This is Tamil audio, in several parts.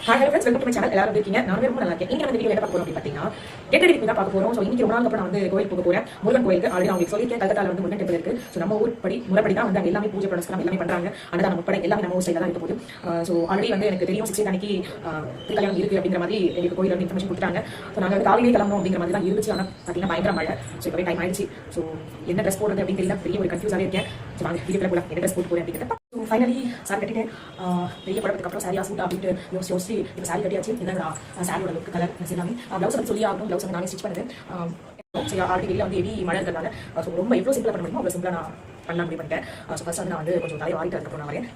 Hi friends, welcome to my channel. எல்லாரும் இருக்கீங்க? நான் ரொம்ப நல்லா இருக்கேன். இன்னைக்கு நம்ம வீடியோ என்ன பார்க்க போறோம் அப்படின்னு பார்த்தீங்கன்னா, கெட் ரெடி தான் பார்க்க போறோம். ஸோ இன்னைக்கு ரொம்ப நாளுக்கு அப்புறம் நான் வந்து கோயில் போக போறேன். முருகன் கோயிலுக்கு ஆல்ரெடி உங்களுக்கு சொல்லியிருக்கேன். கல்கத்தால வந்து முருகன் டெம்பிள் இருக்கு. ஸோ நம்ம ஊர் படி முறைப்படி தான் வந்து அங்கே எல்லாமே பூஜை புனஸ்காரம் எல்லாமே பண்றாங்க. அன்னதானம் உட்பட எல்லாமே நம்ம ஊர் சைடில் தான் இருக்க போகுது. ஸோ ஆல்ரெடி வந்து எனக்கு தெரியும் 16 அன்னைக்கு திருக்கல்யாணம் இருக்கு அப்படிங்கிற மாதிரி எங்களுக்கு கோயில் வந்து இன்ஃபர்மேஷன் கொடுத்தாங்க. ஸோ நாங்கள் காலையிலே கிளம்பணும் அப்படிங்கிற மாதிரி தான் இருந்துச்சு. ஆனால் பார்த்தீங்கன்னா பயங்கர மழை. ஸோ இப்போவே டைம் ஆயிடுச்சு. ஸோ என்ன ட்ரெஸ் போடுறது அப்படின்னு தெரியல, பெரிய ஒரு கன்ஃபியூஸாகவே இருக்கேன். ஸோ வாங்க வீடியோக்குள்ள போகலாம். என்ன ட்ரெஸ் போட்டு போறேன் அப்படிங்கிறத. ஸோ ஃபைனலி சாரி கட்டிட்டேன். வெளியே படத்துக்கு அப்புறம் சாரியா சூட்டா அப்படின்ட்டு யோசிச்சு இப்போ சாரி கட்டியாச்சு. இதுதான் சாரியோட லுக் கலர் எல்லாமே. ப்ளவுஸ் வந்து சொல்லி ஆகணும். ப்ளவுஸ் வந்து நானே ஸ்டிச் பண்ணுறேன். ஆல்ரெடி வெளியில் வந்து ஹெவி மழை இருக்கிறதால ஸோ ரொம்ப எவ்வளோ சிம்பிளாக பண்ண முடியுமோ அவ்வளோ சிம்பிளாக நான் பண்ண முடிவு பண்ணிட்டேன். ஸோ ஃபர்ஸ்ட் வந்து நான் வந்து கொஞ்சம் தலையை வாரிட்டு அதுக்கப்புறம் நான் வரேன்.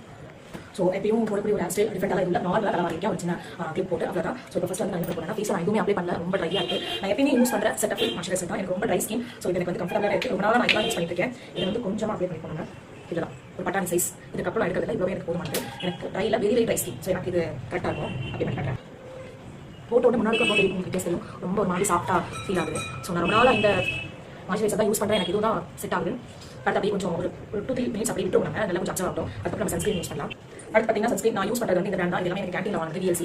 ஸோ எப்பயும் போடக்கூடிய ஒரு ஹேர் ஸ்டைல் டிஃப்ரெண்டாக இல்லை, நார்மலாக தலை வாரிக்கேன். ஒரு சின்ன கிளிப் போட்டு அவ்வளோதான். ஸோ இப்போ ஃபர்ஸ்ட் வந்து நான் என்ன போகிறேன், ஃபேஸில் நான் எதுவுமே அப்ளை பண்ணல. ரொம்ப ட்ரையாக இருக்குது. நான் எப்பயுமே யூஸ் பண்ணுற செட் ஆஃப் மாய்ஸ்சரைசர் தான். எனக்கு ரொம்ப ட்ரை ஸ்கின். ஸோ இது எனக்கு வந்து கம்ஃபர்டபுளாக இருக்குது. ரொம்ப நாளாக நான் இதெல்லாம் யூஸ் பண்ணிட்டு இருக்கேன். இதை வந்து கொஞ்சமாக அப்ளை பண்ணி போனேன். இதுதான் ஒரு பட்டாணி சைஸ். இதுக்கப்புறம் எடுக்கிறதுல இவ்வளோ எனக்கு போதுமானது. எனக்கு ட்ரையில் வெரி ட்ரை ஸ்கின். ஸோ எனக்கு இது கரெக்டாக இருக்கும். அப்படி பண்ணி காட்டுறேன். போட்டோட முன்னாடி போட்டு உங்களுக்கு தெரியும், ரொம்ப ஒரு மாதிரி சாஃப்டாக ஃபீல் ஆகுது. ஸோ நான் ரொம்ப நாளாக இந்த மாய்ஸ்சரைசர் தான் யூஸ் பண்ணுறேன். எனக்கு இதுவும் தான் செட் ஆகுது. அடுத்து அப்படியே கொஞ்சம் ஒரு 2-3 மினிட்ஸ் அப்படி விட்டு நம்ம நல்லா கொஞ்சம் அப்சர்வ் ஆகும். அதுக்கப்புறம் நம்ம சன்ஸ்கிரீன் யூஸ் பண்ணலாம். அடுத்து பார்த்தீங்கன்னா சன்ஸ்கிரீன் நான் யூஸ் பண்ணுறது வந்து இந்த பிராண்ட் தான். எல்லாமே எனக்கு கேண்டீனில் வாங்கினது VLC.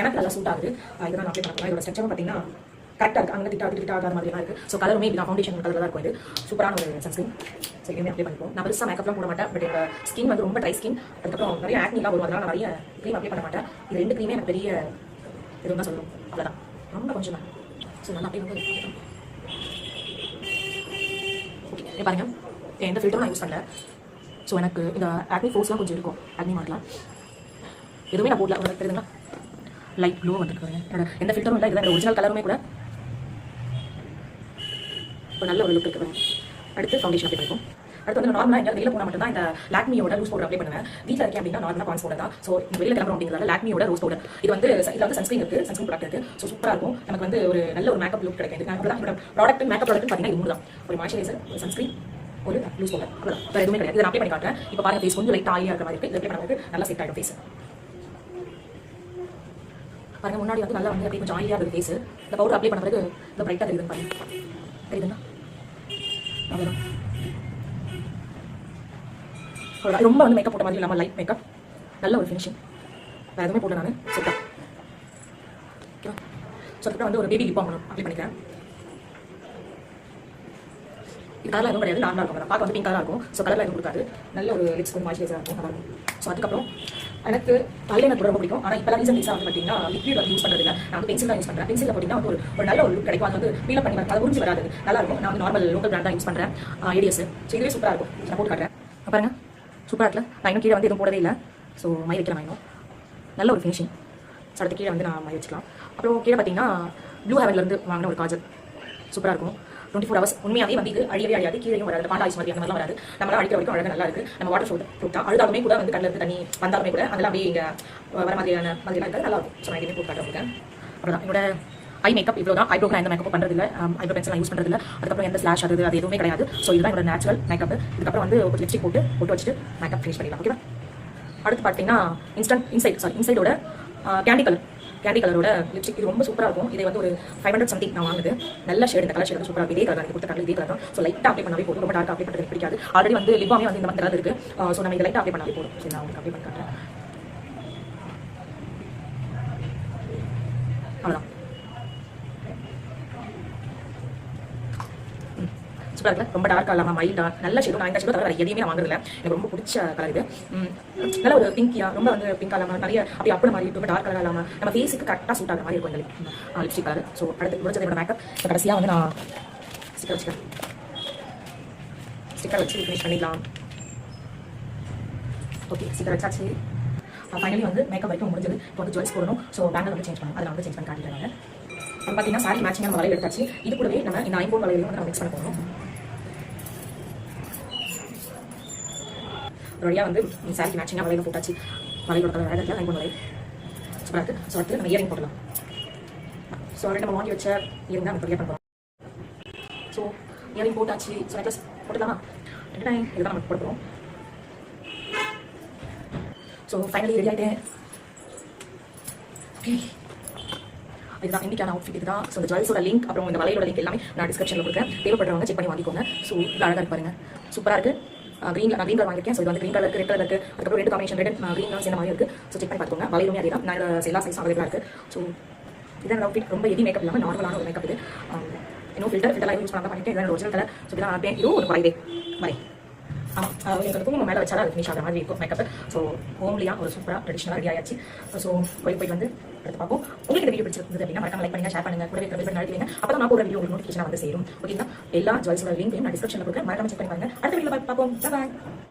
எனக்கு நல்லா சூட் ஆகுது. இதெல்லாம் நான் அப்ளை பண்ணலாம். இதோட ஸ்ட்ரக்சரும் பார்த்தீங்கன்னா கரெக்டாக இருக்குது. அங்கே திட்டா ஆகாத மாதிரி தான் இருக்குது. ஸோ கலருமே இப்படி ஃபவுண்டேஷன் கலரில் தான் இருக்கும். இது சூப்பரான ஒரு சன்ஸ்கிரீன். ஸோ இதுவுமே அப்ளை பண்ணிப்போம். நான் பெருசாக மேக்கப்லாம் போட மாட்டேன். பட் என்னோட ஸ்கின் வந்து ரொம்ப ட்ரை ஸ்கின். அதுக்கப்புறம் நிறைய ஆக்னிலாம் வரும். அதனால் நான் நிறைய க்ரீம் அப்ளை பண்ண மாட்டேன். இது 2 க்ரீமே எனக்கு பெரிய எதுவும் தான் சொல்லணும். அவ்வளோதான், ரொம்ப கொஞ்சம் தான். ஸோ நல்லா அப்ளை வந்து ஓகே பாருங்க. எந்த ஃபில்டரும் நான் யூஸ் பண்ணல. ஸோ எனக்கு இந்த ஆக்னி ஃபோர்ஸ்லாம் கொஞ்சம் இருக்கும். ஆக்னி மார்க்லாம் எதுவுமே நான் போடல. ஒரு தெரியுதுங்களா, லைட் ப்ளூ வந்துருக்கு பாருங்க. என்னோட எந்த ஃபில்டரும் இல்லை. இதுதான் ஒரிஜினல் கலருமே கூட ஒரு நல்ல ஒரு லுக் இருக்குது பாருங்க. அடுத்து ஃபவுண்டேஷன் அப்ளை பண்ணிப்போம். அடுத்து வந்து நார்மலாக எங்கே வெளியில் போனால் மட்டும் தான் இந்த லாக்மியோட லூஸ் பவுடர் அப்ளை பண்ணுவேன். வீட்டில் இருக்கேன் அப்படின்னா நார்மலாக பான்ஸ் பவுடர் தான். ஸோ இந்த வெளியில் கிளம்புறோம் அப்படிங்கிறதால லாக்மியோட ரோஸ் பவுடர். இது வந்து இதில் வந்து சன்ஸ்கிரீன் இருக்குது, சன்ஸ்கிரீன் ப்ராடக்ட் இருக்குது. ஸோ சூப்பராக இருக்கும். நமக்கு வந்து ஒரு நல்ல ஒரு மேக்கப் லுக் கிடைக்கும். இதுக்கு என்னோட ப்ராடக்ட் மேக்கப் ப்ராடக்ட் பார்த்தீங்கன்னா இது 3 தான். ஒரு மாய்ஸ்சரைசர், ஒரு சன்ஸ்கிரீன், ஒரு லூஸ் பவுடர். அவ்வளோதான், வேறு எதுவுமே கிடையாது. இதை அப்ளை பண்ணி காட்டுறேன். இப்போ பாருங்க, ஃபேஸ் கொஞ்சம் லைட்டாக ஆயியாக இருக்கிற மாதிரி இருக்குது. இதை அப்ளை பண்ணுறது நல்லா செட் ஆகிடும் ஃபேஸ். பாருங்க, முன்னாடி வந்து நல்லா வந்து அப்படியே கொஞ்சம் ஆயிலியாக இருக்குது ஃபேஸ். இந்த பவுடர் அப்ளை பண்ண பிறகு இந்த பிரைட்டாக தெரியுதுன்னு பாருங்க. தெரியுதுன்னா அவ்வளோதான். ரொம்ப வந்து மேக்கப் போட்ட மாதிரி இல்லாமல் லைட் மேக்கப், நல்ல ஒரு ஃபினிஷிங். வேறு எதுவுமே போட்டு நான் செட்டா ஓகேவா. ஸோ அதுக்கப்புறம் வந்து ஒரு பேபி லிப் பாம் அப்ளை பண்ணிக்கிறேன். இது கலரில் எதுவும் கிடையாது, நார்மலாக இருக்கும். பார்க்க வந்து பிங்க் கலராக இருக்கும். ஸோ கலரில் எதுவும் கொடுக்காது. நல்ல ஒரு லிப்ஸ் கொஞ்சம் மாய்ஸ்சரைசராக இருக்கும், நல்லா இருக்கும். ஸோ அதுக்கப்புறம் எனக்கு ஐலைனர் போட ரொம்ப பிடிக்கும். ஆனால் இப்போ ரீசன்ட் வந்து பார்த்தீங்கன்னா லிக்விட் வந்து யூஸ் பண்ணுறது இல்லை. நான் வந்து பென்சில் தான் யூஸ் பண்ணுறேன். பென்சிலில் போட்டிங்கன்னா ஒரு நல்ல ஒரு லுக் கிடைக்கும். அது வந்து ஃபீல் பண்ணி அதை உறிஞ்சி வராது, நல்லா இருக்கும். நான் வந்து நார்மல் லோக்கல் பிராண்ட் தான் யூஸ் பண்ணுறேன், ADS. ஸோ இதுவே சூப்பராக இருக்கும். நான் போட்டு காட்டுறேன் பாருங்க. சூப்பராக இருக்குல்ல. நான் இன்னும் கீழே வந்து எதுவும் போடவே இல்லை. ஸோ மை வைக்கிறேன் நான் இன்னும். நல்ல ஒரு ஃபினிஷிங். ஸோ அடுத்து கீழே வந்து நான் மை வச்சுக்கலாம். அப்புறம் கீழே பார்த்தீங்கன்னா ப்ளூ ஹெவன்லேருந்து வாங்கின ஒரு காஜல் சூப்பராக இருக்கும். 24 ஹவர்ஸ் உண்மையாகவே வந்து இது அழியவே அழியாது. கீழேயும் வராது, பாண்டா ஐஸ் மாதிரி அந்த மாதிரிலாம் வராது. நம்மளால் அடிக்கிற வரைக்கும் அழகாக நல்லா இருக்குது. நம்ம வாட்டர் ப்ரூஃப் தான். அழுதாலுமே கூட வந்து கண்ணில் இருந்து தண்ணி வந்தாலுமே கூட அதெல்லாம் அப்படியே இங்கே வர மாதிரியான மாதிரிலாம் இருக்காது, நல்லா இருக்கும். ஸோ நான் எதுவுமே போட்டு காட்டுறேன். அவ்வளோதான். என்னோட ஐ மேக்கப் இவ்வளோ தான். ஐப்ரோக்கு நான் எந்த மேக்கப் பண்ணுறதில்ல. ஐப்ரோ பென்சில் நான் யூஸ் பண்ணுறதில்ல. அதுக்கப்புறம் எந்த ஸ்லாஷ் அது எதுவுமே கிடையாது. ஸோ இதுதான் என்னோட நேச்சுரல் மேக்கப். இதுக்கப்புறம் வந்து ஒரு லிப்ஸ்டிக் போட்டு வச்சுட்டு மேக்கப் ஃபினிஷ் பண்ணிடலாம். ஓகேவா. அடுத்து பார்த்தீங்கன்னா இன்சைடோட கேண்டி கலரோட லிப்ஸ்டிக். இது ரொம்ப சூப்பராக இருக்கும். இது வந்து ஒரு 500 சம்திங் நான் வாங்குது. நல்ல ஷேட். இந்த கலர் ஷேட் சூப்பராக இருக்கும். இதே கலர் தான் கொடுத்த கலர், இதே கலர் தான். ஸோ லைட்டாக அப்ளை பண்ணாவே போதும். ரொம்ப டார்க்காக அப்ளை பண்ணுறது பிடிக்காது. ஆல்ரெடி வந்து லிப்பாமே வந்து இந்த மாதிரி கலர் இருக்குது. ஸோ நம்ம இதை லைட்டாக அப்ளை பண்ணாவே போதும். சரி, நான் உங்களுக்கு அப்ளை பண்ணி காட்டுறேன். அவ்வளோதான். சூப்பராக இருக்குல்ல. ரொம்ப டார்க்காக இல்லாமல் மைல்டாக நல்ல ஷேடும். நான் இந்த ஷேடும் தவிர எதையுமே நான் வாங்குறதில்ல. எனக்கு ரொம்ப பிடிச்ச கலர் இது. நல்ல ஒரு பிங்கியாக, ரொம்ப வந்து பிங்காக இல்லாமல் நிறைய அப்படி அப்படி மாதிரி ரொம்ப டார்க் கலர் இல்லாமல் நம்ம ஃபேஸுக்கு கரெக்டாக சூட் ஆகிற மாதிரி இருக்கும் இந்த லிப்ஸ்டிக் கலர். ஸோ அடுத்து முடிச்சது என்னோட மேக்கப். கடைசியாக வந்து நான் ஸ்டிக்கர் வச்சுக்கிறேன். ஸ்டிக்கர் வச்சு ஃபினிஷ் பண்ணிடலாம். ஓகே, ஸ்டிக்கர் வச்சாச்சு. ஃபைனலி வந்து மேக்கப் வரைக்கும் முடிஞ்சது. இப்போ வந்து ஜுவல்ஸ் போடணும். ஸோ பேங்கில் வந்து சேஞ்ச் பண்ணணும். அதை நான் வந்து சேஞ்ச் பண்ணி காட்டிடுறாங்க. இப்போ பார்த்தீங்கன்னா சாரி மேட்சிங்காக நம்ம வளையல் எடுத்தாச்சு. இது கூடவே நம்ம இந்த ஐம்பொன் வளையலையும் வந்து நம்ம மிக்ஸ் பண்ண போகணும். ஒரு வழியாக வந்து சாரிக்கு மேட்சிங்காக வளையல் போட்டாச்சு. வளையலோட கலர் அழகாக ஐம்பொன் வளையல் சூப்பராக இருக்குது. ஸோ அடுத்து நம்ம இயரிங் போடலாம். ஸோ ஆல்ரெடி நம்ம வாங்கி வச்ச இயரிங் தான் நம்ம க்ளியர் பண்ணுறோம். ஸோ இயரிங் போட்டாச்சு. ஸோ நெக்லஸ் போட்டுக்கலாமா? இதுதான் நம்ம போடுறோம். ஸோ ஃபைனலி ரெடி ஆகிட்டேன். ஓகே, இதுதான் இன்றைக்கான அவுட்ஃபிட். இதுதான். ஸோ இந்த ஜுவல்ஸோட லிங்க் அப்புறம் இந்த வலையோட லிங்க் எல்லாமே நான் டிஸ்கிரிப்ஷனில் கொடுக்குறேன். தேவைப்படுறவங்க செக் பண்ணி வாங்கிக்கோங்க. ஸோ இது அழகாக இருக்கு பாருங்க, சூப்பராக இருக்குது. க்ரீன் கலர் வாங்கியிருக்கேன். ஸோ இது வந்து க்ரீன் கலர் ரெட் கலர் இருக்குது, அதுக்கப்புறம் ரெண்டு காம்பினேஷன் ரெட் க்ரீன் சேர்ந்த மாதிரி இருக்குது. ஸோ செக் பண்ணி பார்த்துக்கோங்க. வலையிலுமே அதே தான், நான் எல்லா சைஸும் அவைலபிளாக இருக்குது. ஸோ இதான் அவுட்ஃபிட். ரொம்ப ஹெவி மேக்கப் இல்லாமல் நார்மலான ஒரு மேக்கப் இது. இன்னும் ஃபில்டர்லாம் யூஸ் பண்ணாமல் பண்ணிட்டு இதான் ஒரிஜினல் கலர். ஸோ இதான் இதுவும் ஒரு வரைதே வரை. ஆமாம், எனக்கு தூங்க மேலே வச்சாலும் அது ஃபினிஷ் ஆகிற மாதிரி இருக்கும் மேக்கப். ஸோ ஹோம்லியாக ஒரு சூப்பராக ட்ரெடிஷனலாக ரெடி ஆயாச்சு. ஸோ போயிட்டு வந்து எடுத்து பார்ப்போம். உங்களுக்கு இந்த வீடியோ பிடிச்சிருந்தது அப்படின்னா மறக்காம லைக் பண்ணுங்க, ஷேர் பண்ணுங்க, கூட இருக்கிற நடத்துவீங்க. அப்போ தான் நான் போகிற வீடியோ உங்களுக்கு நோட்டிஃபிகேஷன் வந்து சேரும். ஓகேங்களா? எல்லா ஜுவல்ஸோட லிங்க் நான் டிஸ்கிரிப்ஷனில் கொடுக்குறேன், மறக்காம செக் பண்ணி பாருங்க. அடுத்த வீடியோவில் பார்ப்போம். பாய்.